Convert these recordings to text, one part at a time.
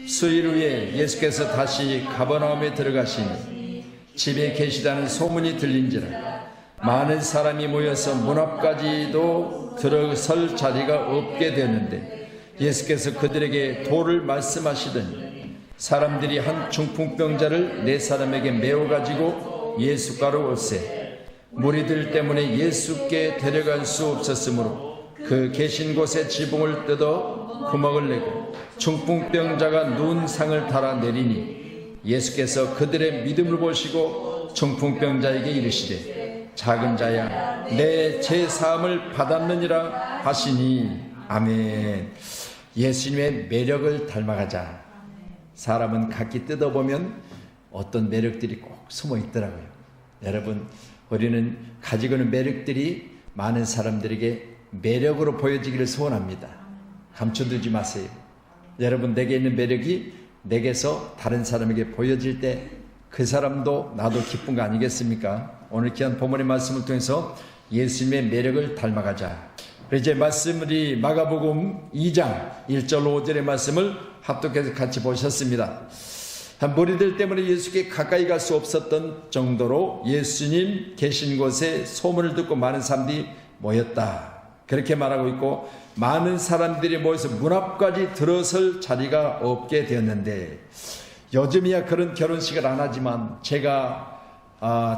수일 후에 예수께서 다시 가버나움에 들어가시니 집에 계시다는 소문이 들린지라 많은 사람이 모여서 문 앞까지도 들어설 자리가 없게 되는데 예수께서 그들에게 도를 말씀하시더니 사람들이 한 중풍병자를 네 사람에게 메워 가지고 예수께로 올세 무리들 때문에 예수께 데려갈 수 없었으므로 그 계신 곳에 지붕을 뜯어 구멍을 내고 중풍병자가 누운 상을 달아 내리니 예수께서 그들의 믿음을 보시고 중풍병자에게 이르시되 작은 자야 내 죄 사함을 받았느니라 하시니 아멘. 예수님의 매력을 닮아가자. 사람은 각기 뜯어보면 어떤 매력들이 꼭 숨어 있더라고요. 여러분, 우리는 가지고 있는 매력들이 많은 사람들에게 매력으로 보여지기를 소원합니다. 감춰두지 마세요. 여러분, 내게 있는 매력이 내게서 다른 사람에게 보여질 때 그 사람도 나도 기쁜 거 아니겠습니까? 오늘 귀한 본문의 말씀을 통해서 예수님의 매력을 닮아가자. 이제 말씀이 마가복음 2장 1절 5절의 말씀을 합독해서 같이 보셨습니다. 무리들 때문에 예수께 가까이 갈 수 없었던 정도로 예수님 계신 곳에 소문을 듣고 많은 사람들이 모였다. 그렇게 말하고 있고 많은 사람들이 모여서 문 앞까지 들어설 자리가 없게 되었는데 요즘이야 그런 결혼식을 안 하지만 제가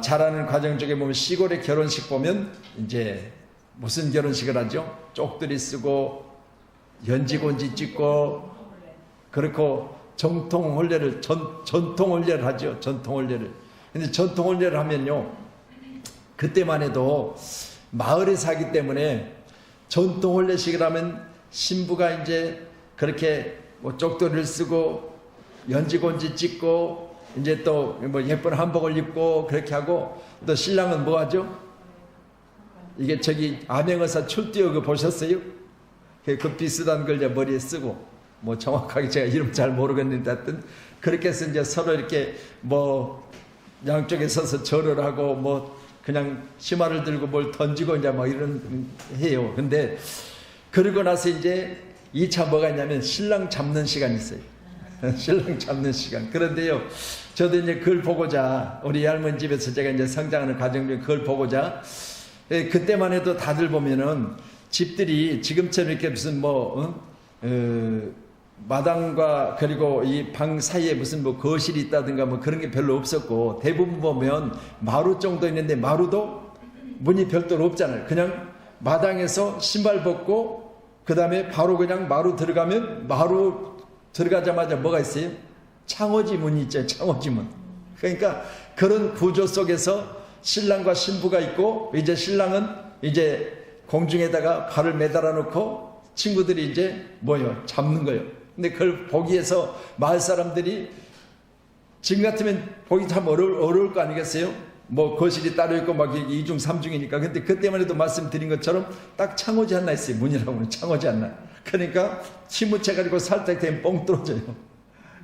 잘하는 가정 중에 보면 시골의 결혼식 보면 이제 무슨 결혼식을 하죠? 쪽들이 쓰고 연지곤지 찍고 그렇고 전통 혼례를 하죠. 전통 혼례를. 근데 전통 혼례를 하면요, 그때만 해도 마을에 사기 때문에 전통 혼례식을 하면 신부가 이제 그렇게 뭐 쪽도리를 쓰고 연지곤지 찍고 이제 또 뭐 예쁜 한복을 입고 그렇게 하고 또 신랑은 뭐 하죠? 이게 저기 암행어사 출두요 그 보셨어요? 그 비슷한 걸 이제 머리에 쓰고 뭐 정확하게 제가 이름 잘 모르겠는데 하여튼 그렇게 해서 이제 서로 이렇게 뭐 양쪽에 서서 절을 하고 뭐 그냥 치마를 들고 뭘 던지고 이제 뭐 이런 해요. 근데 그러고 나서 이제 2차 뭐가 있냐면 신랑 잡는 시간이 있어요. 신랑 잡는 시간. 그런데요, 저도 이제 그걸 보고자 우리 할머니 집에서 제가 이제 성장하는 과정 중에 그걸 보고자 그때만 해도 다들 보면은 집들이 지금처럼 이렇게 무슨 마당과 그리고 이 방 사이에 무슨 뭐 거실이 있다든가 뭐 그런 게 별로 없었고 대부분 보면 마루 정도 있는데 마루도 문이 별도로 없잖아요. 그냥 마당에서 신발 벗고 그 다음에 바로 그냥 마루 들어가면 마루 들어가자마자 뭐가 있어요? 창호지 문이 있죠. 창호지 문. 그러니까 그런 구조 속에서 신랑과 신부가 있고 이제 신랑은 이제 공중에다가 발을 매달아 놓고 친구들이 이제 뭐요? 잡는 거예요. 근데 그걸 보기 위해서 마을 사람들이 지금 같으면 보기 참 어려울 거 아니겠어요? 뭐 거실이 따로 있고 막 2중 3중이니까. 근데 그때만 해도 말씀드린 것처럼 딱 창호지 하나 있어요. 문이라고는 창호지 하나. 그러니까 침무채 가지고 살짝 되면 뻥 뚫어져요.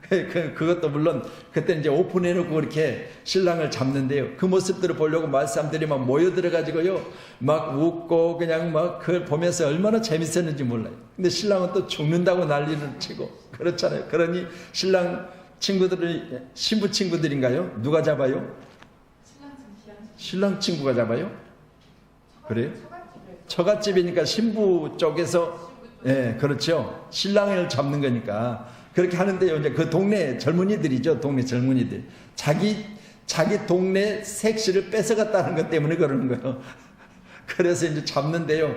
그것도 물론 그때 이제 오픈해놓고 그렇게 신랑을 잡는데요. 그 모습들을 보려고 마을 사람들이 막 모여들어가지고요. 막 웃고 그냥 막 그걸 보면서 얼마나 재밌었는지 몰라요. 근데 신랑은 또 죽는다고 난리를 치고 그렇잖아요. 그러니 신랑 친구들이 신부 친구들인가요? 누가 잡아요? 신랑 친구가 잡아요? 그래요? 처갓집이니까 신부 쪽에서 예, 그렇죠. 신랑을 잡는 거니까 그렇게 하는데요. 이제 그 동네 젊은이들이죠. 동네 젊은이들. 자기 동네 색시를 뺏어갔다는 것 때문에 그러는 거예요. 그래서 이제 잡는데요.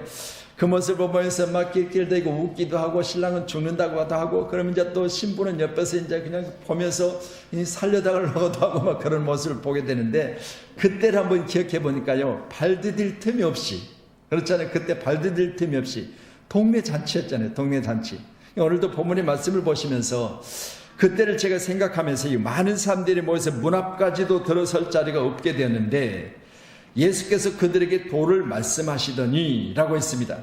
그 모습을 보면서 막 낄낄대고 웃기도 하고 신랑은 죽는다고 하고 그러면 이제 또 신부는 옆에서 이제 그냥 보면서 살려달라고도 하고 막 그런 모습을 보게 되는데 그때를 한번 기억해 보니까요. 발 디딜 틈이 없이 그렇잖아요. 그때 발 디딜 틈이 없이 동네 잔치였잖아요. 동네 잔치. 오늘도 본문의 말씀을 보시면서 그때를 제가 생각하면서 많은 사람들이 모여서 문 앞까지도 들어설 자리가 없게 되었는데 예수께서 그들에게 도를 말씀하시더니 라고 했습니다.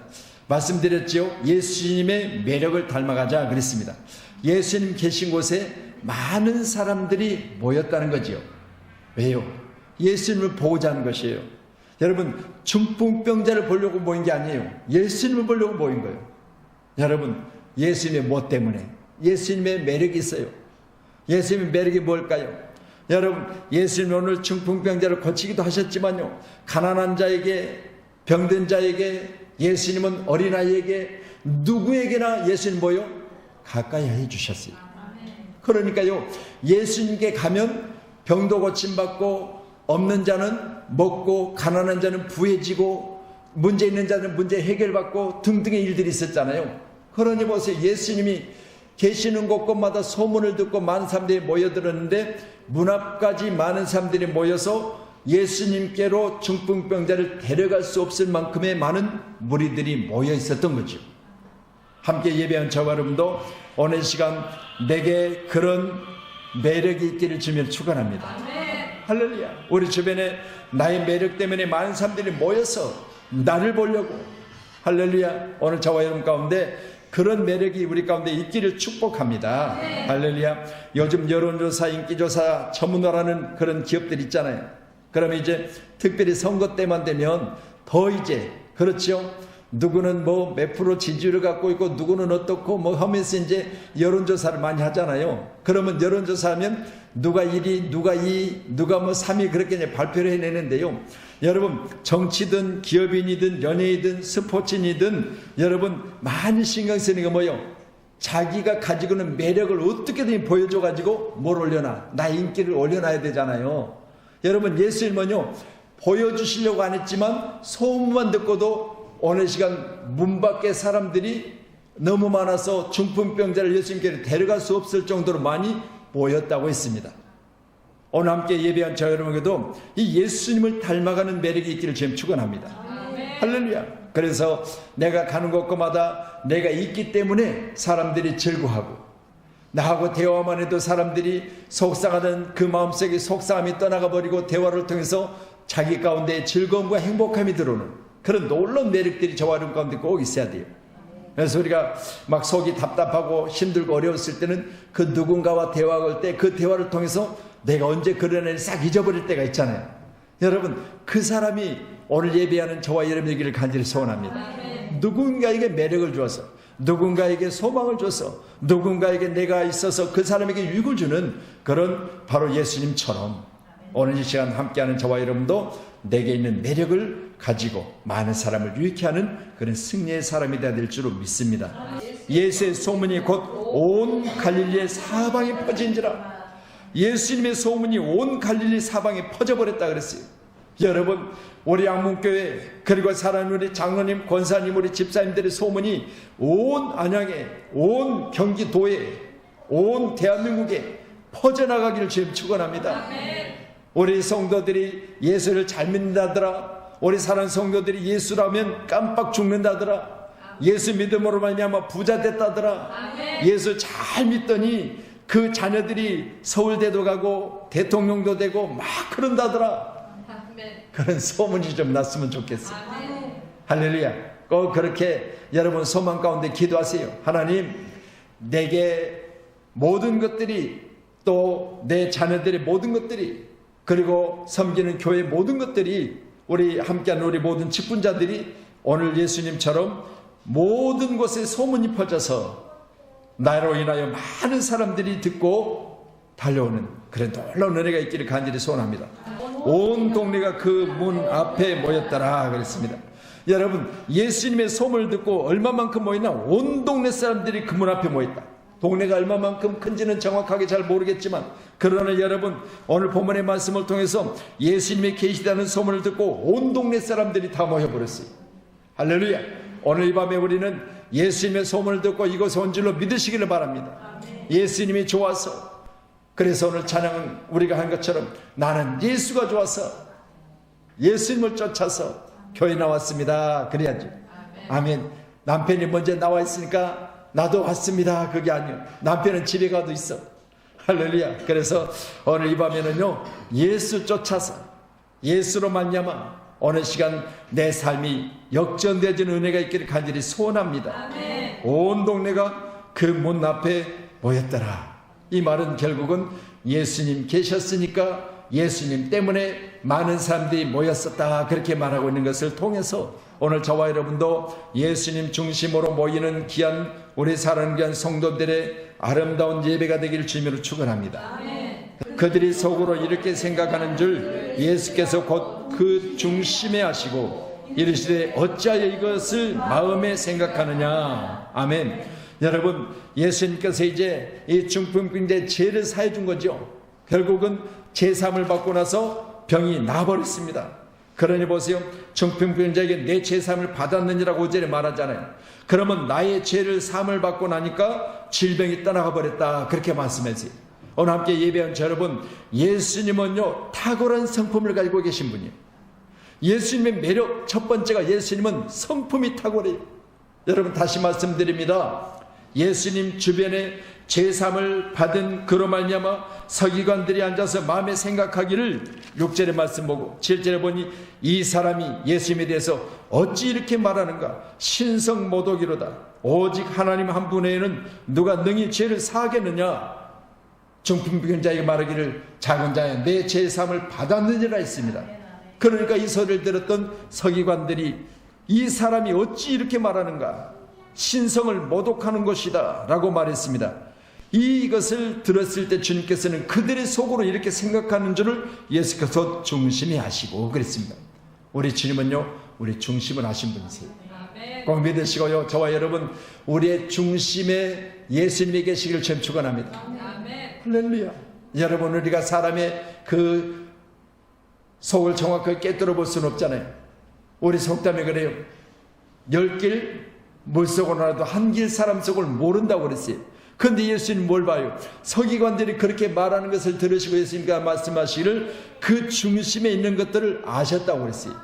말씀드렸죠. 예수님의 매력을 닮아가자 그랬습니다. 예수님 계신 곳에 많은 사람들이 모였다는 거지요. 왜요? 예수님을 보고자 하는 것이에요. 여러분, 중풍병자를 보려고 모인 게 아니에요. 예수님을 보려고 모인 거예요. 여러분, 예수님의 뭐 때문에? 예수님의 매력이 있어요. 예수님의 매력이 뭘까요? 여러분, 예수님 오늘 중풍병자를 고치기도 하셨지만요, 가난한 자에게, 병든 자에게, 예수님은 어린아이에게, 누구에게나 예수님 뭐요? 가까이 해주셨어요. 그러니까요, 예수님께 가면 병도 고침받고, 없는 자는 먹고, 가난한 자는 부해지고, 문제 있는 자는 문제 해결받고 등등의 일들이 있었잖아요. 그러니 보세요, 예수님이 계시는 곳곳마다 소문을 듣고 많은 사람들이 모여들었는데, 문 앞까지 많은 사람들이 모여서 예수님께로 중풍병자를 데려갈 수 없을 만큼의 많은 무리들이 모여 있었던 거죠. 함께 예배한 저와 여러분도 오늘 시간 내게 그런 매력이 있기를 주면 축원합니다. 할렐루야. 우리 주변에 나의 매력 때문에 많은 사람들이 모여서 나를 보려고, 할렐루야, 오늘 저와 여러분 가운데 그런 매력이 우리 가운데 있기를 축복합니다. 할렐루야. 요즘 여론조사, 인기조사 전문화라는 그런 기업들 있잖아요. 그러면 이제 특별히 선거 때만 되면 더 이제, 그렇죠, 누구는 뭐 몇 프로 지지율을 갖고 있고 누구는 어떻고 뭐 하면서 이제 여론조사를 많이 하잖아요. 그러면 여론조사하면 누가 1위, 누가 2위, 누가 뭐 3위 그렇게 이제 발표를 해내는데요. 여러분, 정치든 기업인이든 연예인이든 스포츠인이든 여러분 많이 신경 쓰는 게 뭐예요? 자기가 가지고 있는 매력을 어떻게든 보여줘가지고 뭘 올려놔, 나의 인기를 올려놔야 되잖아요. 여러분, 예수님은요, 보여주시려고 안 했지만 소문만 듣고도 오늘 시간 문 밖에 사람들이 너무 많아서 중풍병자를 예수님께로 데려갈 수 없을 정도로 많이 모였다고 했습니다. 오늘 함께 예배한 저 여러분에게도 이 예수님을 닮아가는 매력이 있기를 주님 축원합니다. 할렐루야. 그래서 내가 가는 곳마다 내가 있기 때문에 사람들이 즐거워하고, 나하고 대화만 해도 사람들이 속상하던 그 마음속에 속상함이 떠나가 버리고 대화를 통해서 자기 가운데 즐거움과 행복함이 들어오는 그런 놀라운 매력들이 저와 여러분 가운데 꼭 있어야 돼요. 그래서 우리가 막 속이 답답하고 힘들고 어려웠을 때는 그 누군가와 대화할 때 그 대화를 통해서 내가 언제 그런 애를 싹 잊어버릴 때가 있잖아요. 여러분, 그 사람이 오늘 예배하는 저와 여러분에게를 간절히 소원합니다. 누군가에게 매력을 주어서, 누군가에게 소망을 줘서, 누군가에게 내가 있어서 그 사람에게 유익을 주는 그런 바로 예수님처럼 오늘 이 시간 함께하는 저와 여러분도 내게 있는 매력을 가지고 많은 사람을 유익케 하는 그런 승리의 사람이 되어야 될 줄로 믿습니다. 예수의 소문이 곧 온 갈릴리의 사방에 퍼진지라. 예수님의 소문이 온 갈릴리 사방에 퍼져버렸다 그랬어요. 여러분, 우리 양문교회 그리고 사랑하는 우리 장로님, 권사님, 우리 집사님들의 소문이 온 안양에, 온 경기도에, 온 대한민국에 퍼져나가기를 주님 축원합니다. 우리 성도들이 예수를 잘 믿는다더라. 우리 사랑하는 성도들이 예수라면 깜빡 죽는다더라. 예수 믿음으로 말미암아 부자 됐다더라. 예수 잘 믿더니 그 자녀들이 서울대도 가고 대통령도 되고 막 그런다더라. 그런 소문이 좀 났으면 좋겠어요. 할렐루야. 꼭 그렇게 여러분 소망 가운데 기도하세요. 하나님, 내게 모든 것들이, 또 내 자녀들의 모든 것들이, 그리고 섬기는 교회의 모든 것들이, 우리 함께하는 우리 모든 직분자들이 오늘 예수님처럼 모든 곳에 소문이 퍼져서 나로 인하여 많은 사람들이 듣고 달려오는 그런 놀라운 은혜가 있기를 간절히 소원합니다. 온 동네가 그 문 앞에 모였더라 그랬습니다. 여러분, 예수님의 소문을 듣고 얼마만큼 모였나? 온 동네 사람들이 그 문 앞에 모였다. 동네가 얼마만큼 큰지는 정확하게 잘 모르겠지만, 그러나 여러분, 오늘 본문의 말씀을 통해서 예수님이 계시다는 소문을 듣고 온 동네 사람들이 다 모여버렸어요. 할렐루야. 오늘 이 밤에 우리는 예수님의 소문을 듣고 이곳에 온 줄로 믿으시기를 바랍니다. 예수님이 좋아서, 그래서 오늘 찬양은 우리가 한 것처럼 나는 예수가 좋아서 예수님을 쫓아서 교회 나왔습니다. 그래야죠. 아멘. 남편이 먼저 나와 있으니까 나도 왔습니다. 그게 아니에요. 남편은 집에 가도 있어. 할렐루야. 그래서 오늘 이 밤에는요, 예수 쫓아서 예수로 말미암아 오늘 시간 내 삶이 역전되어지는 은혜가 있기를 간절히 소원합니다. 아멘. 온 동네가 그 문 앞에 모였더라. 이 말은 결국은 예수님 계셨으니까 예수님 때문에 많은 사람들이 모였었다, 그렇게 말하고 있는 것을 통해서 오늘 저와 여러분도 예수님 중심으로 모이는 귀한 우리 사랑하는 귀한 성도들의 아름다운 예배가 되기를 주님으로 축원합니다. 그들이 속으로 이렇게 생각하는 줄 예수께서 곧 그 중심에 하시고 이르시되 어찌하여 이것을 마음에 생각하느냐. 아멘. 여러분, 예수님께서 이제 이 중풍병자의 죄를 사해 준 거죠. 결국은 제사함을 받고 나서 병이 나아버렸습니다. 그러니 보세요, 중풍병자에게 내 제사함을 받았느니라고 5절에 말하잖아요. 그러면 나의 죄를 사함을 받고 나니까 질병이 떠나가 버렸다, 그렇게 말씀하세요. 오늘 함께 예배한 여러분, 예수님은요 탁월한 성품을 가지고 계신 분이에요. 예수님의 매력 첫 번째가, 예수님은 성품이 탁월해요. 여러분, 다시 말씀드립니다. 예수님 주변에 제사함을 받은 그로 말미암아 서기관들이 앉아서 마음에 생각하기를 6절의 말씀 보고 7절에 보니 이 사람이 예수님에 대해서 어찌 이렇게 말하는가. 신성모독이로다. 오직 하나님 한 분 외에는 누가 능히 죄를 사하겠느냐. 중풍병자에게 말하기를 작은 자야 내 제사함을 받았느니라 했습니다. 그러니까 이 소리를 들었던 서기관들이 이 사람이 어찌 이렇게 말하는가. 신성을 모독하는 것이다 라고 말했습니다. 이것을 들었을 때 주님께서는 그들의 속으로 이렇게 생각하는 줄을 예수께서 중심에 하시고 그랬습니다. 우리 주님은요 우리 중심을 하신 분이세요. 꼭 믿으시고요, 저와 여러분 우리의 중심에 예수님이 계시기를 참 축원합니다. 할렐루야. 여러분, 우리가 사람의 그 속을 정확하게 깨뜨려 볼 수는 없잖아요. 우리 속담에 그래요. 10길 물속으로 나도 한 길 사람 속을 모른다고 그랬어요. 그런데 예수님 뭘 봐요? 서기관들이 그렇게 말하는 것을 들으시고 예수님께서 말씀하시기를 그 중심에 있는 것들을 아셨다고 그랬어요.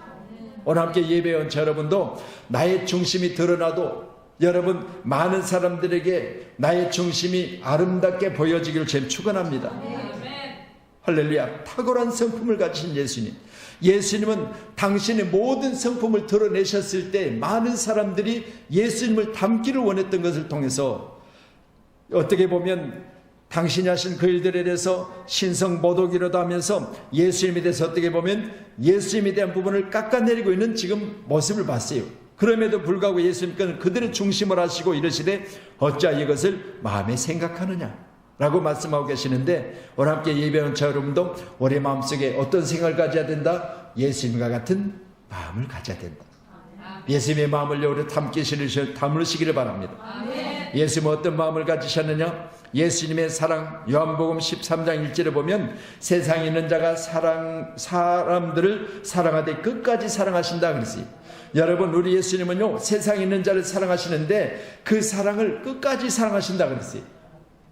오늘 함께 예배원 여러분도 나의 중심이 드러나도 여러분 많은 사람들에게 나의 중심이 아름답게 보여지기를 참 축원합니다. 할렐루야. 탁월한 성품을 가지신 예수님. 예수님은 당신의 모든 성품을 드러내셨을 때 많은 사람들이 예수님을 닮기를 원했던 것을 통해서 어떻게 보면 당신이 하신 그 일들에 대해서 신성모독이라도 하면서 예수님에 대해서 어떻게 보면 예수님에 대한 부분을 깎아내리고 있는 지금 모습을 봤어요. 그럼에도 불구하고 예수님께서는 그들의 중심을 하시고 이르시되 어찌하여 이것을 마음에 생각하느냐 라고 말씀하고 계시는데, 오늘 함께 예배하는 저 여러분도 우리 마음속에 어떤 생각을 가져야 된다? 예수님과 같은 마음을 가져야 된다. 예수님의 마음을 우리 담으시기를 바랍니다. 예수님은 어떤 마음을 가지셨느냐? 예수님의 사랑, 요한복음 13장 1절에 보면 세상에 있는 자가 사람들을 사랑하되 끝까지 사랑하신다 그랬어요. 여러분, 우리 예수님은요 세상에 있는 자를 사랑하시는데 그 사랑을 끝까지 사랑하신다 그랬어요.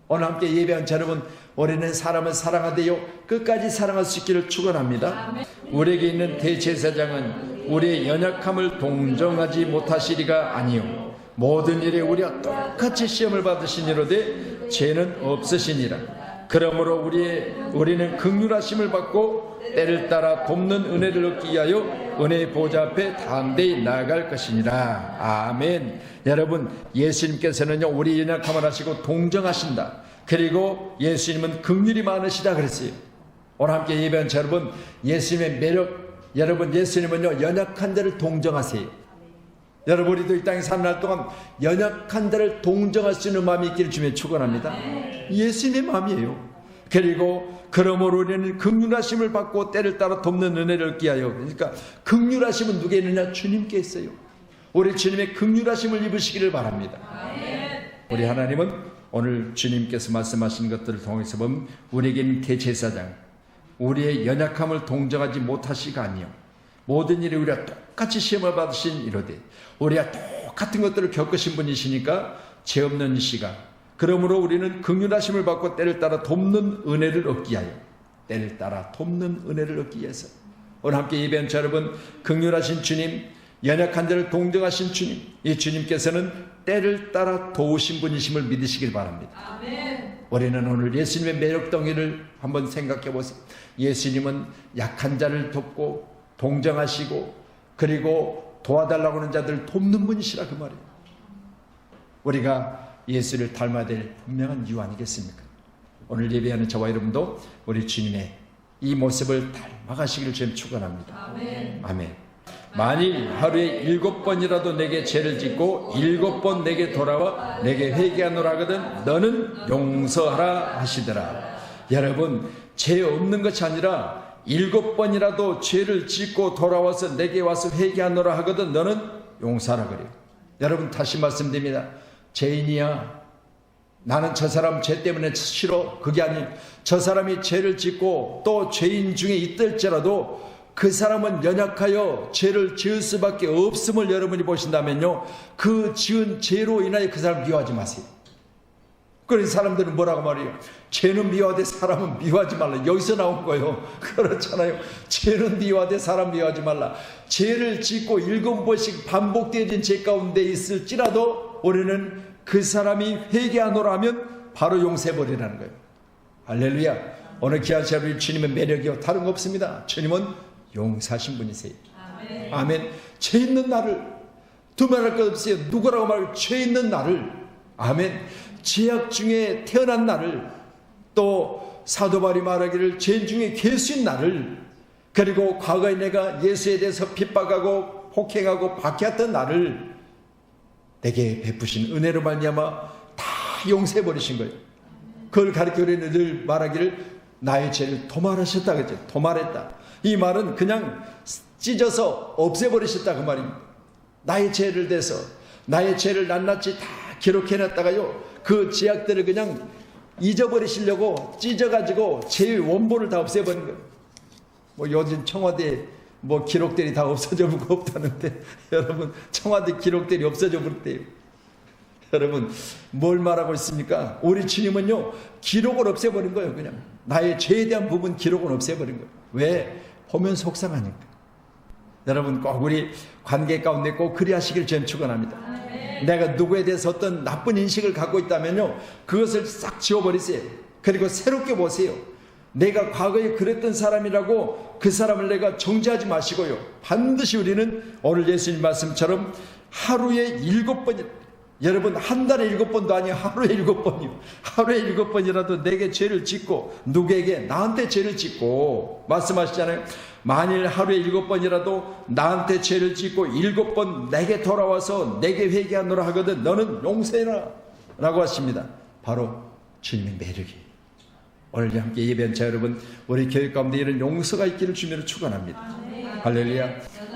오늘 함께 예배한 여러분, 우리는 사람을 사랑하되요 끝까지 사랑할 수 있기를 축원합니다. 우리에게 있는 대제사장은 우리의 연약함을 동정하지 못하시리가 아니요 모든 일에 우리와 똑같이 시험을 받으시니로되 죄는 없으시니라. 그러므로 우리는 긍휼하심을 받고 때를 따라 돕는 은혜를 얻기 위하여 은혜의 보좌 앞에 담대히 나아갈 것이니라. 아멘. 여러분, 예수님께서는요 우리 연약함을 하시고 동정하신다. 그리고 예수님은 긍휼이 많으시다 그랬어요. 오늘 함께 예배한 여러분, 예수님의 매력, 여러분 예수님은요 연약한 자를 동정하세요. 여러분, 우리도 이 땅에 사는 날 동안 연약한 자를 동정할 수 있는 마음이 있기를 주님의 축원합니다. 예수님의 마음이에요. 그리고 그러므로 우리는 긍휼하심을 받고 때를 따라 돕는 은혜를 얻기 위하여. 그러니까 긍휼하심은 누구에 있느냐? 주님께 있어요. 우리 주님의 긍휼하심을 입으시기를 바랍니다. 우리 하나님은 오늘 주님께서 말씀하신 것들을 통해서 보면 우리에게는 대제사장, 우리의 연약함을 동정하지 못하시가 아니요 모든 일에 우리가 똑같이 시험을 받으신 이로되 우리가 똑같은 것들을 겪으신 분이시니까 죄 없는 이시가, 그러므로 우리는 긍휼하심을 받고 때를 따라 돕는 은혜를 얻기 위하여, 때를 따라 돕는 은혜를 얻기 위해서 오늘 함께 예배한 여러분, 긍휼하신 주님, 연약한 자를 동정하신 주님, 이 주님께서는 때를 따라 도우신 분이심을 믿으시길 바랍니다. 아멘. 우리는 오늘 예수님의 매력 덩이를 한번 생각해 보세요. 예수님은 약한 자를 돕고 동정하시고 그리고 도와달라고 하는 자들을 돕는 분이시라 그 말이에요. 우리가 예수를 닮아야 될 분명한 이유 아니겠습니까? 오늘 예배하는 저와 여러분도 우리 주님의 이 모습을 닮아가시기를 주님 축원합니다. 아멘. 아멘. 만일 하루에 7번이라도 내게 죄를 짓고 7번 내게 돌아와 내게 회개하노라 하거든 너는 용서하라 하시더라. 여러분, 죄 없는 것이 아니라 7번이라도 죄를 짓고 돌아와서 내게 와서 회개하노라 하거든 너는 용서하라 그래요. 여러분, 다시 말씀드립니다. 죄인이야, 나는 저 사람 죄 때문에 싫어, 그게 아닌, 저 사람이 죄를 짓고 또 죄인 중에 있을지라도 그 사람은 연약하여 죄를 지을 수밖에 없음을 여러분이 보신다면요, 그 지은 죄로 인하여 그 사람 미워하지 마세요. 그래서 사람들은 뭐라고 말해요? 죄는 미워하되 사람은 미워하지 말라. 여기서 나온 거예요. 그렇잖아요. 죄는 미워하되 사람 미워하지 말라. 죄를 짓고 7번씩 반복되어진 죄 가운데 있을지라도 우리는 그 사람이 회개하노라 하면 바로 용서해버리라는 거예요. 할렐루야. 오늘 귀한 시간 주님의 매력이요 다른 거 없습니다. 주님은 용서하신 분이세요. 아멘. 아멘. 죄 있는 나를, 두말할 것 없어요. 누구라고 말하고 죄 있는 나를, 아멘, 죄악 중에 태어난 나를, 또 사도 바울이 말하기를 죄인 중에 괴수인 나를, 그리고 과거에 내가 예수에 대해서 핍박하고 폭행하고 박해했던 나를 내게 베푸신 은혜로 말미암아 다 용서해버리신 거예요. 그걸 가르쳐 우리는 늘 말하기를 나의 죄를 도말하셨다 그랬죠. 도말했다. 이 말은 그냥 찢어서 없애버리셨다 그 말입니다. 나의 죄를 대서 나의 죄를 낱낱이 다 기록해놨다가요, 그 죄악들을 그냥 잊어버리시려고 찢어가지고 죄의 원본을 다 없애버린 거예요. 뭐 요즘 청와대 뭐 기록들이 다 없어져 버리고 없다는데 여러분, 청와대 기록들이 없어져 버렸대요. 여러분, 뭘 말하고 있습니까? 우리 주님은요, 기록을 없애버린 거예요. 그냥 나의 죄에 대한 부분 기록을 없애버린 거예요. 왜? 보면 속상하니까. 여러분, 꼭 우리 관계 가운데 꼭 그리하시길 저는 축원합니다. 내가 누구에 대해서 어떤 나쁜 인식을 갖고 있다면요, 그것을 싹 지워버리세요. 그리고 새롭게 보세요. 내가 과거에 그랬던 사람이라고 그 사람을 내가 정죄하지 마시고요, 반드시 우리는 오늘 예수님 말씀처럼 하루에 7번, 여러분, 한 달에 7번도 아니에요. 하루에 7번이요. 하루에 7번이라도 내게 죄를 짓고, 누구에게? 나한테 죄를 짓고, 말씀하시잖아요. 만일 하루에 7번이라도 나한테 죄를 짓고 7번 내게 돌아와서 내게 회개하노라 하거든 너는 용서해라 라고 하십니다. 바로 주님의 매력이에요. 오늘 함께 예배한 자 여러분, 우리 교회 가운데 이런 용서가 있기를 주님으로 축원합니다. 할렐루야.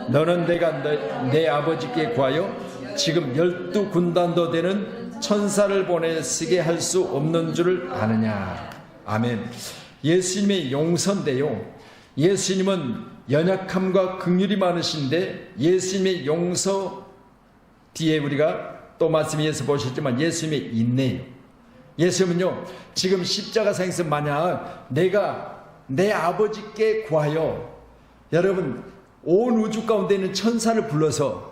너는 내가 내 아버지께 구하여 지금 12군단도 되는 천사를 보내 쓰게 할 수 없는 줄을 아느냐. 아멘. 예수님의 용서인데요, 예수님은 연약함과 긍휼이 많으신데 예수님의 용서 뒤에 우리가 또 말씀에서 보셨지만 예수님의 인내예요. 예수님은요, 지금 십자가상에서 만약 내가 내 아버지께 구하여, 여러분, 온 우주 가운데 있는 천사를 불러서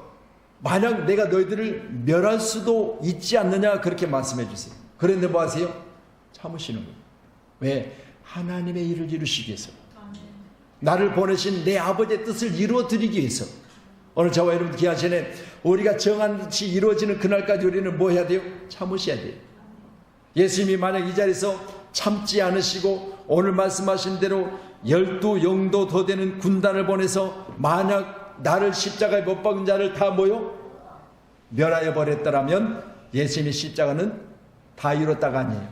만약 내가 너희들을 멸할 수도 있지 않느냐 그렇게 말씀해 주세요. 그런데 뭐 하세요? 참으시는 거예요. 왜? 하나님의 일을 이루시기 위해서, 나를 보내신 내 아버지의 뜻을 이루어드리기 위해서. 오늘 저와 여러분 귀한 시간에 우리가 정한 것이 이루어지는 그날까지 우리는 뭐 해야 돼요? 참으셔야 돼요. 예수님이 만약 이 자리에서 참지 않으시고 오늘 말씀하신 대로 12영도 더 되는 군단을 보내서 만약 나를 십자가에 못 박은 자를 다 모여 멸하여 버렸더라면 예수님의 십자가는 다 이뤘다가 아니에요.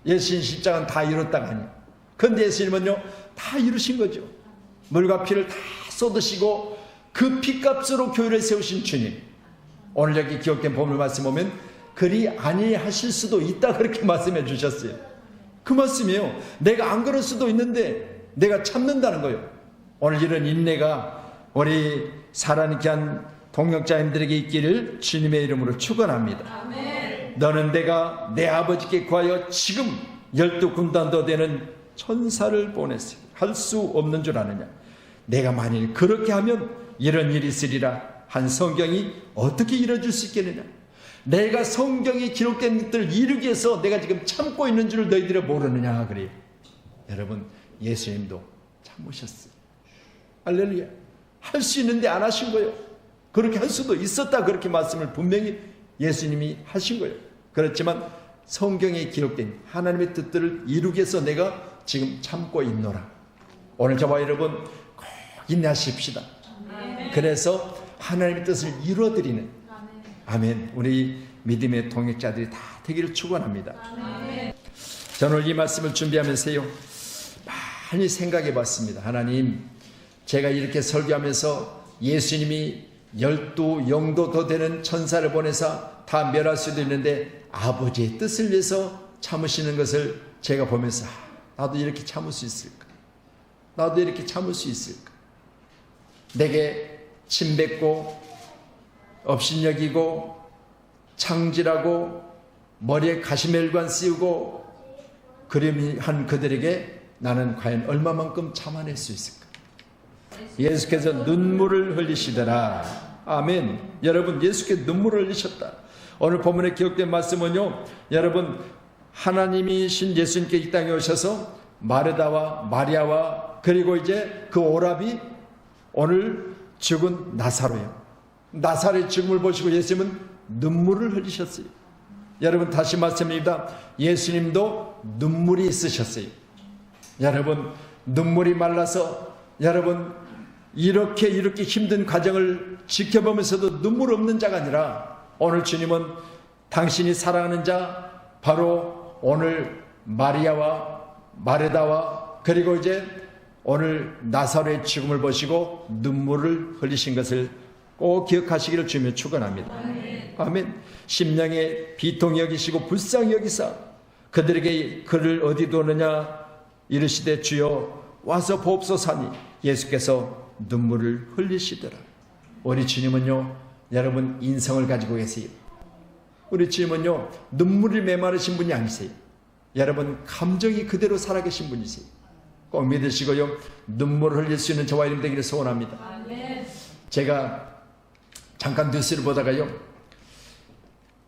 예수님 십자가는 다 이뤘다가 아니에요. 그런데 예수님은요, 다 이루신 거죠. 물과 피를 다 쏟으시고 그 피값으로 교회를 세우신 주님. 오늘 여기 기억된 본문 말씀 보면 그리 아니하실 수도 있다 그렇게 말씀해 주셨어요. 그 말씀이에요. 내가 안 그럴 수도 있는데 내가 참는다는 거예요. 오늘 이런 인내가 우리 살아있게 한 동역자님들에게 있기를 주님의 이름으로 축원합니다. 아멘. 너는 내가 내 아버지께 구하여 지금 12군단도 되는 천사를 보냈으니 할 수 없는 줄 아느냐. 내가 만일 그렇게 하면 이런 일이 있으리라 한 성경이 어떻게 이루어질 수 있겠느냐. 내가 성경에 기록된 것들을 이루기 위해서 내가 지금 참고 있는 줄 너희들이 모르느냐 그래요. 여러분, 예수님도 참으셨어요. 할렐루야. 할 수 있는데 안 하신 거예요. 그렇게 할 수도 있었다 그렇게 말씀을 분명히 예수님이 하신 거예요. 그렇지만 성경에 기록된 하나님의 뜻들을 이루기 위해서 내가 지금 참고 있노라. 오늘 저와 여러분 꼭 인내하십시다. 그래서 하나님의 뜻을 이루어드리는, 아멘, 우리 믿음의 동역자들이 다 되기를 축원합니다. 저는 오늘 이 말씀을 준비하면서요, 많이 생각해 봤습니다. 하나님, 제가 이렇게 설교하면서 예수님이 12영도 더 되는 천사를 보내서 다 멸할 수도 있는데 아버지의 뜻을 위해서 참으시는 것을 제가 보면서 나도 이렇게 참을 수 있을까? 나도 이렇게 참을 수 있을까? 내게 침뱉고 업신여기고 창질하고 머리에 가시멜관 씌우고 그림한 그들에게 나는 과연 얼마만큼 참아낼 수 있을까? 예수께서 눈물을 흘리시더라. 아멘. 여러분, 예수께서 눈물을 흘리셨다. 오늘 본문에 기록된 말씀은요, 여러분, 하나님이신 예수님께 이 땅에 오셔서 마르다와 마리아와 그리고 이제 그 오라비, 오늘 죽은 나사로요, 나사로의 죽음을 보시고 예수님은 눈물을 흘리셨어요. 여러분, 다시 말씀드립니다. 예수님도 눈물이 있으셨어요. 여러분, 눈물이 말라서 여러분 이렇게 힘든 과정을 지켜보면서도 눈물 없는 자가 아니라 오늘 주님은 당신이 사랑하는 자, 바로 오늘 마리아와 마르다와 그리고 이제 오늘 나사로의 죽음을 보시고 눈물을 흘리신 것을 꼭 기억하시기를 주며 축원합니다. 아멘. 심령에 비통히 여기시고 불쌍히 여기사 그들에게 그를 어디 두느냐 이르시되 주여 와서 보옵소서하니 예수께서 눈물을 흘리시더라. 우리 주님은요, 여러분, 인성을 가지고 계세요. 우리 주님은요, 눈물이 메마르신 분이 아니세요. 여러분, 감정이 그대로 살아계신 분이세요. 꼭 믿으시고요, 눈물을 흘릴 수 있는 저와 이름 되기를 소원합니다. 제가 잠깐 뉴스를 보다가요,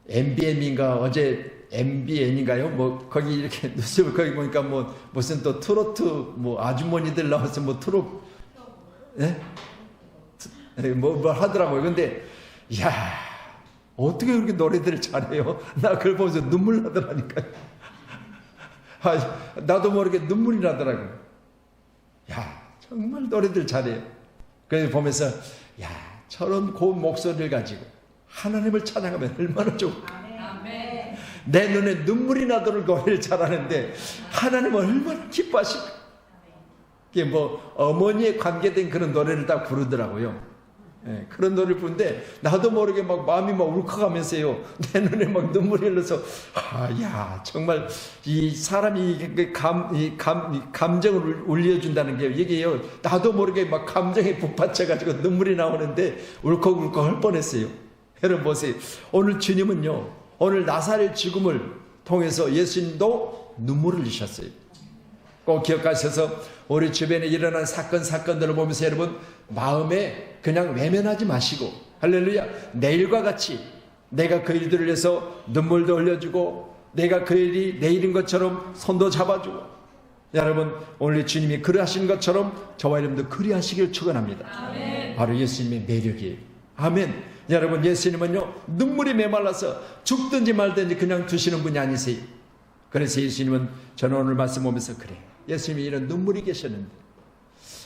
MBN인가 어제 MBN인가요? 뭐 거기 이렇게 뉴스를 거기 보니까 뭐 무슨 또 트로트 뭐 아주머니들 나와서 뭐 트로트, 예? 뭐 하더라고요. 근데 야, 어떻게 그렇게 노래들을 잘해요? 나 그걸 보면서 눈물 나더라니까요. 나도 모르게 눈물이 나더라고요. 야, 정말 노래들 잘해요. 그래서 보면서 야, 저런 고운 목소리를 가지고 하나님을 찬양하면 얼마나 좋을까. 내 눈에 눈물이 나도록 노래를 잘하는데 하나님은 얼마나 기뻐하실까. 이게 뭐 어머니에 관계된 그런 노래를 다 부르더라고요. 예, 그런 노래를 부르는데 나도 모르게 막 마음이 막 울컥하면서요, 내 눈에 막 눈물이 흘러서 야, 정말 이 사람이 감정을 울려준다는 게 이게요, 나도 모르게 막 감정에 북받쳐가지고 눈물이 나오는데 울컥울컥 할 뻔했어요. 여러분 보세요. 오늘 주님은요, 오늘 나사렛 죽음을 통해서 예수님도 눈물을 흘리셨어요. 꼭 기억하셔서 우리 주변에 일어난 사건들을 보면서 여러분 마음에 그냥 외면하지 마시고, 할렐루야, 내일과 같이 내가 그 일들을 위해서 눈물도 흘려주고 내가 그 일이 내 일인 것처럼 손도 잡아주고, 여러분 오늘 주님이 그리하신 것처럼 저와 여러분도 그리하시길 축원합니다. 바로 예수님의 매력이에요. 아멘. 여러분, 예수님은요, 눈물이 메말라서 죽든지 말든지 그냥 두시는 분이 아니세요. 그래서 예수님은, 저는 오늘 말씀 보면서 그래요, 예수님이 이런 눈물이 계셨는데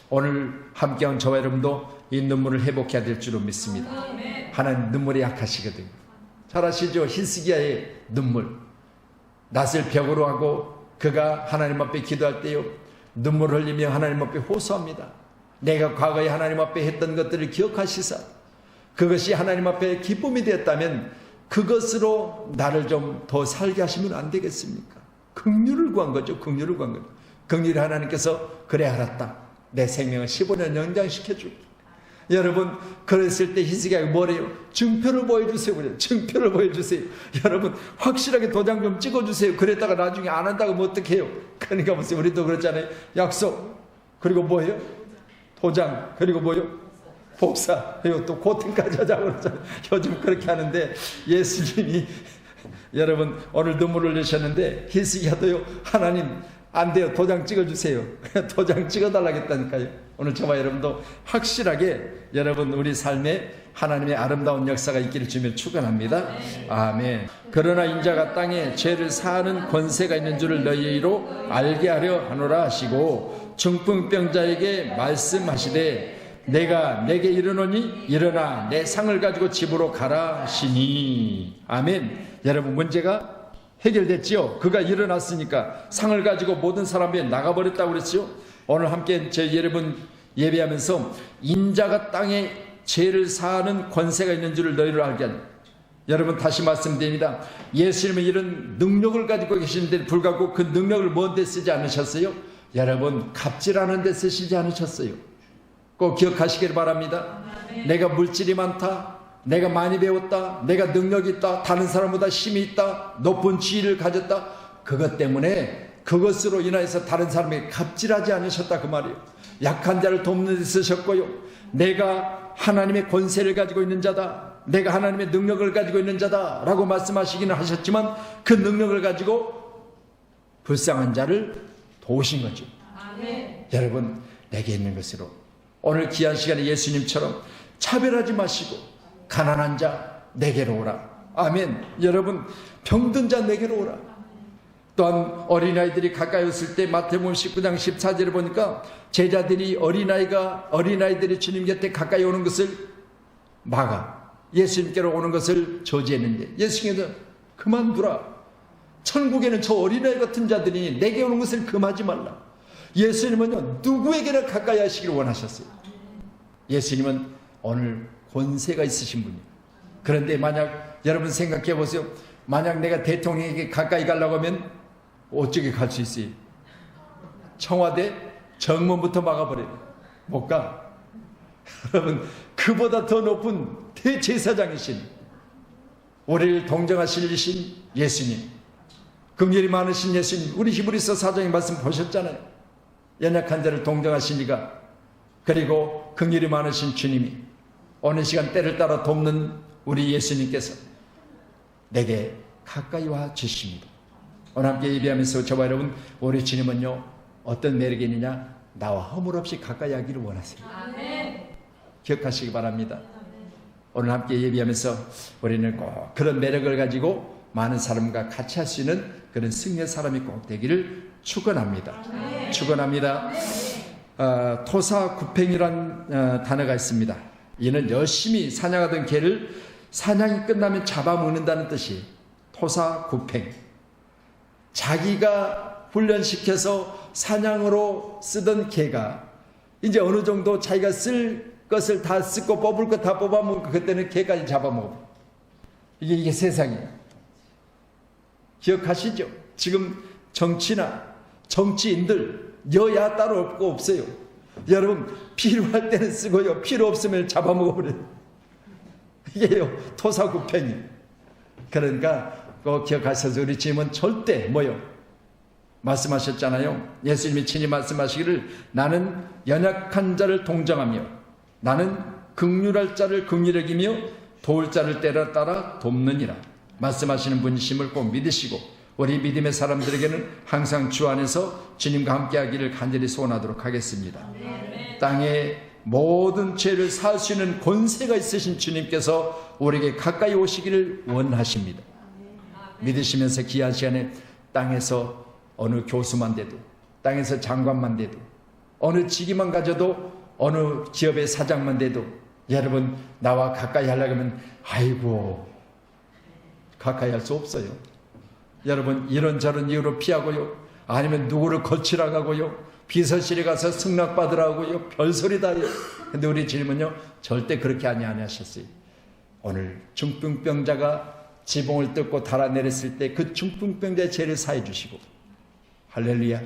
오늘 함께한 저와 여러분도 이 눈물을 회복해야 될 줄로 믿습니다. 하나님 눈물이 약하시거든요. 잘 아시죠? 히스기야의 눈물, 낯을 벽으로 하고 그가 하나님 앞에 기도할 때요, 눈물을 흘리며 하나님 앞에 호소합니다. 내가 과거에 하나님 앞에 했던 것들을 기억하시사 그것이 하나님 앞에 기쁨이 되었다면 그것으로 나를 좀 더 살게 하시면 안 되겠습니까? 긍휼을 구한 거죠. 긍휼을 구한 거죠. 긍휼히 하나님께서 그래 알았다, 내 생명을 15년 연장시켜줄게. 여러분, 그랬을 때 히스기야가 뭐래요? 증표를 보여주세요. 그래요. 증표를 보여주세요. 여러분, 확실하게 도장 좀 찍어주세요. 그랬다가 나중에 안 한다고 하면 어떡해요? 그러니까 보세요, 우리도 그렇잖아요. 약속, 그리고 뭐예요? 도장, 그리고 뭐예요? 복사, 그리고 또 고팅까지 하자고 그러잖아요. 요즘 그렇게 하는데 예수님이 여러분 오늘 눈물을 흘리셨는데 히스기야도요, 하나님 안 돼요, 도장 찍어주세요. 도장 찍어달라겠다니까요. 오늘 저와 여러분도 확실하게 여러분 우리 삶에 하나님의 아름다운 역사가 있기를 주며 축원합니다. 아멘. 그러나 인자가 땅에 죄를 사하는 권세가 있는 줄을 너희로 알게 하려 하노라 하시고 중풍병자에게 말씀하시되 내가 내게 이르노니 일어나 내 상을 가지고 집으로 가라 하시니. 아멘. 여러분, 문제가 해결됐지요. 그가 일어났으니까 상을 가지고 모든 사람이 나가버렸다고 그랬죠. 오늘 함께 저희 여러분 예배하면서 인자가 땅에 죄를 사하는 권세가 있는 줄을 너희를 알게 하니. 여러분, 다시 말씀드립니다. 예수님은 이런 능력을 가지고 계시는데 불구하고 그 능력을 뭔데 쓰지 않으셨어요? 여러분, 갑질하는 데 쓰시지 않으셨어요. 꼭 기억하시길 바랍니다. 내가 물질이 많다, 내가 많이 배웠다, 내가 능력이 있다, 다른 사람보다 힘이 있다, 높은 지위를 가졌다, 그것 때문에 그것으로 인하여서 다른 사람에게 갑질하지 않으셨다 그 말이에요. 약한 자를 돕는 데 쓰셨고요, 내가 하나님의 권세를 가지고 있는 자다, 내가 하나님의 능력을 가지고 있는 자다 라고 말씀하시기는 하셨지만 그 능력을 가지고 불쌍한 자를 도우신 거죠. 아멘. 여러분, 내게 있는 것으로 오늘 귀한 시간에 예수님처럼 차별하지 마시고 가난한 자 내게로 오라. 아멘. 여러분, 병든 자 내게로 오라. 또한 어린아이들이 가까이 왔을 때 마태복음 19장 14절을 보니까 제자들이 어린아이들이 주님 곁에 가까이 오는 것을 막아 예수님께로 오는 것을 저지했는데 예수님께서 그만두라. 천국에는 저 어린아이 같은 자들이 내게 오는 것을 금하지 말라. 예수님은요, 누구에게나 가까이 하시기를 원하셨어요. 예수님은 오늘 권세가 있으신 분이에요. 그런데 만약 여러분 생각해 보세요. 만약 내가 대통령에게 가까이 가려고 하면 어떻게 갈 수 있어요? 청와대 정문부터 막아버려요. 못 가. 여러분, 그보다 더 높은 대제사장이신, 우리를 동정하시신 예수님, 긍휼이 많으신 예수님, 우리 히브리서 4장의 말씀 보셨잖아요. 연약한 자를 동정하시니까, 그리고 긍휼이 많으신 주님이 어느 시간 때를 따라 돕는 우리 예수님께서 내게 가까이 와 주십니다. 오늘 함께 예배하면서 저와 여러분, 우리 주님은요, 어떤 매력이 있느냐? 나와 허물없이 가까이 하기를 원하세요. 아멘. 기억하시기 바랍니다. 오늘 함께 예배하면서 우리는 꼭 그런 매력을 가지고 많은 사람과 같이 할 수 있는 그런 승리의 사람이 꼭 되기를 축원합니다. 축원합니다. 토사구팽이란 단어가 있습니다. 이는 열심히 사냥하던 개를 사냥이 끝나면 잡아먹는다는 뜻이 토사구팽. 자기가 훈련시켜서 사냥으로 쓰던 개가 이제 어느 정도 자기가 쓸 것을 다 쓰고 뽑을 것 다 뽑아먹고 그때는 개까지 잡아먹어. 이게 세상이에요. 기억하시죠? 지금 정치나 정치인들 여야 따로 없어요. 여러분, 필요할 때는 쓰고요, 필요 없으면 잡아먹어버려요. 이게요, 토사구팽이. 그러니까 꼭 기억하셔서 우리 주님은 절대 뭐요? 말씀하셨잖아요. 예수님이 친히 말씀하시기를 나는 연약한 자를 동정하며 나는 긍휼할 자를 긍휼히 여기며 도울 자를 때려 따라 돕느니라 말씀하시는 분이심을 꼭 믿으시고 우리 믿음의 사람들에게는 항상 주 안에서 주님과 함께하기를 간절히 소원하도록 하겠습니다. 땅의 모든 죄를 사할 수 있는 권세가 있으신 주님께서 우리에게 가까이 오시기를 원하십니다. 믿으시면서 귀한 시간에 땅에서 어느 교수만 돼도, 땅에서 장관만 돼도, 어느 직위만 가져도, 어느 기업의 사장만 돼도 여러분 나와 가까이 하려고 하면 아이고 가까이 할 수 없어요. 여러분 이런저런 이유로 피하고요, 아니면 누구를 거치러 가고요, 비서실에 가서 승낙받으라고요, 별소리 다 해요. 근데 우리 주님은요 절대 그렇게 아니하셨어요. 오늘 중풍병자가 지붕을 뜯고 달아내렸을 때 그 중풍병자의 죄를 사해 주시고, 할렐루야.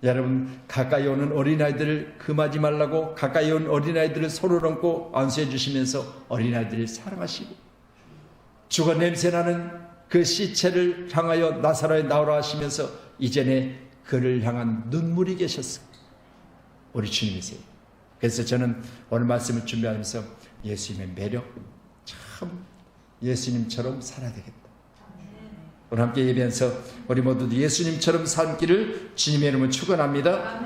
여러분 가까이 오는 어린아이들을 금하지 말라고 가까이 온 어린아이들을 손을 얹고 안수해 주시면서 어린아이들을 사랑하시고, 죽어 냄새나는 그 시체를 향하여 나사로에 나오라 하시면서 이전에 그를 향한 눈물이 계셨어요. 우리 주님이세요. 그래서 저는 오늘 말씀을 준비하면서 예수님의 매력, 참 예수님처럼 살아야 되겠다. 오늘 함께 예배하면서 우리 모두 예수님처럼 삶기를 주님의 이름으로 축원합니다.